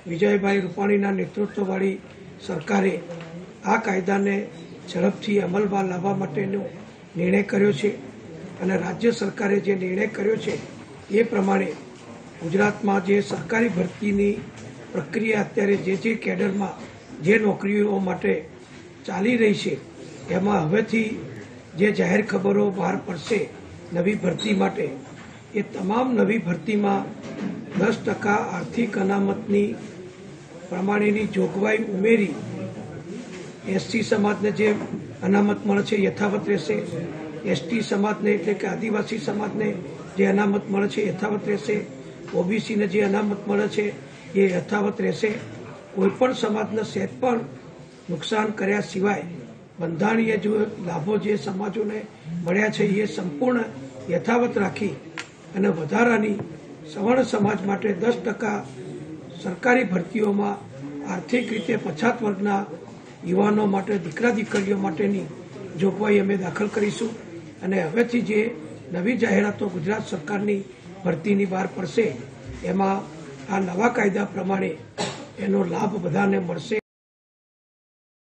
વિજયભાઈ રૂપાણીના નેતૃત્વવાળી સરકારે આ કાયદાને ઝડપથી અમલમાં લાવવા માટેનો નિર્ણય કર્યો છે અને રાજ્ય સરકારે જે નિર્ણય કર્યો છે એ પ્રમાણે ગુજરાતમાં જે સરકારી ભરતીની પ્રક્રિયા અત્યારે જે કેડરમાં જે નોકરીઓ માટે ચાલી રહી છે એમાં હવેથી જે જાહેર ખબરો બહાર પડશે નવી ભરતી માટે એ તમામ નવી ભરતીમાં 10% આર્થિક અનામતની પ્રમાણેની જોગવાઈ ઉમેરી એસટી સમાજને જે અનામત મળે છે યથાવત રહેશે, એસટી સમાજને એટલે કે આદિવાસી સમાજને જે અનામત મળે છે યથાવત રહેશે, ઓબીસીને જે અનામત મળે છે એ યથાવત રહેશે. કોઈપણ સમાજને સહેજ પણ નુકસાન કર્યા સિવાય બંધારણીય જો લાભો જે સમાજોને મળ્યા છે એ સંપૂર્ણ યથાવત રાખી અને વધારાની સવર્ણ સમાજ માટે 10% સરકારી ભરતીઓમાં આર્થિક રીતે પછાત વર્ગના યુવાનો માટે દીકરા દીકરીઓ માટેની જોગવાઈ અમે દાખલ કરીશું અને હવેથી જે નવી જાહેરાતો ગુજરાત સરકારની ભરતીની બહાર પડશે એમાં આ નવા કાયદા પ્રમાણે એનો લાભ બધાને મળશે.